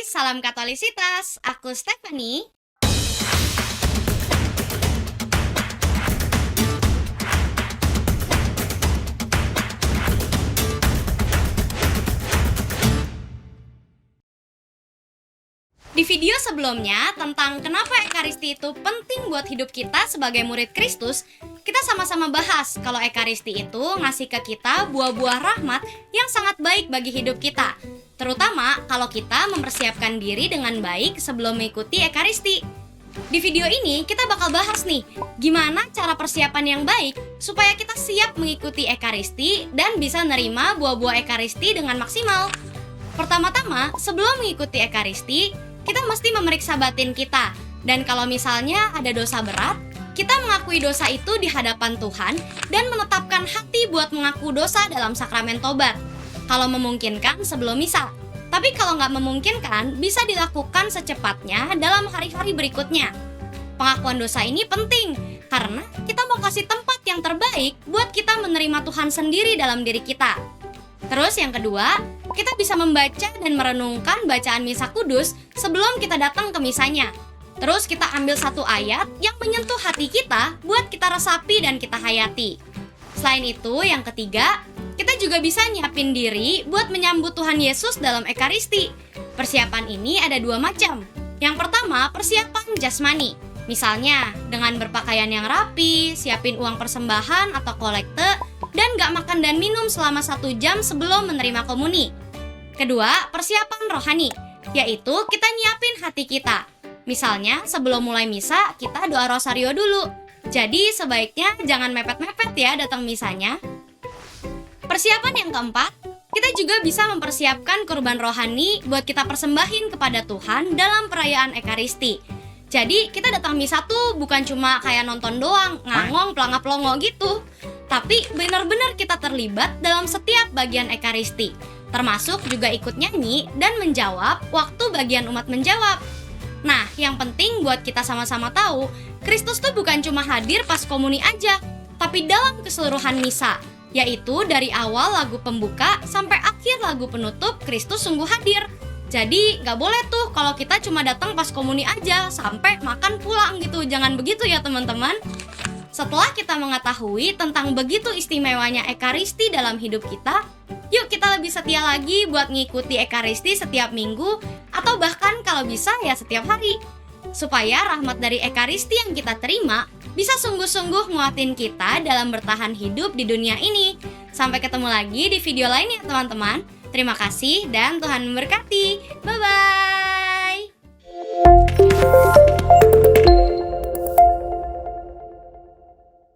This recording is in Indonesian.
salam Katolisitas. Aku Stephanie. Di video sebelumnya tentang kenapa Ekaristi itu penting buat hidup kita sebagai murid Kristus, kita sama-sama bahas kalau Ekaristi itu ngasih ke kita buah-buah rahmat yang sangat baik bagi hidup kita. Terutama kalau kita mempersiapkan diri dengan baik sebelum mengikuti Ekaristi. Di video ini kita bakal bahas nih, gimana cara persiapan yang baik supaya kita siap mengikuti Ekaristi dan bisa nerima buah-buah Ekaristi dengan maksimal. Pertama-tama, sebelum mengikuti Ekaristi, kita mesti memeriksa batin kita. Dan kalau misalnya ada dosa berat, kita mengakui dosa itu di hadapan Tuhan dan menetapkan hati buat mengaku dosa dalam sakramen tobat. Kalau memungkinkan sebelum misa. Tapi kalau nggak memungkinkan, bisa dilakukan secepatnya dalam hari-hari berikutnya. Pengakuan dosa ini penting, karena kita mau kasih tempat yang terbaik buat kita menerima Tuhan sendiri dalam diri kita. Terus yang kedua, kita bisa membaca dan merenungkan bacaan misa kudus sebelum kita datang ke misanya. Terus kita ambil satu ayat yang menyentuh hati kita buat kita resapi dan kita hayati. Selain itu, yang ketiga, kita juga bisa nyiapin diri buat menyambut Tuhan Yesus dalam Ekaristi. Persiapan ini ada dua macam. Yang pertama, persiapan jasmani. Misalnya, dengan berpakaian yang rapi, siapin uang persembahan atau kolekte, dan gak makan dan minum selama 1 jam sebelum menerima komuni. Kedua, persiapan rohani, yaitu kita nyiapin hati kita. Misalnya, sebelum mulai misa, kita doa rosario dulu. Jadi, sebaiknya jangan mepet-mepet ya datang misanya. Persiapan yang keempat, kita juga bisa mempersiapkan kurban rohani buat kita persembahin kepada Tuhan dalam perayaan Ekaristi. Jadi, kita datang misa tuh bukan cuma kayak nonton doang, ngangong, pelangap-longo gitu. Tapi benar-benar kita terlibat dalam setiap bagian Ekaristi. Termasuk juga ikut nyanyi dan menjawab waktu bagian umat menjawab. Nah, yang penting buat kita sama-sama tahu, Kristus tuh bukan cuma hadir pas komuni aja, tapi dalam keseluruhan misa, yaitu dari awal lagu pembuka sampai akhir lagu penutup, Kristus sungguh hadir. Jadi, gak boleh tuh kalau kita cuma datang pas komuni aja, sampai makan pulang gitu. Jangan begitu ya teman-teman. Setelah kita mengetahui tentang begitu istimewanya Ekaristi dalam hidup kita, yuk kita lebih setia lagi buat ngikuti Ekaristi setiap minggu, atau bahkan kalau bisa ya setiap hari. Supaya rahmat dari Ekaristi yang kita terima bisa sungguh-sungguh nguatin kita dalam bertahan hidup di dunia ini. Sampai ketemu lagi di video lain ya teman-teman. Terima kasih dan Tuhan memberkati.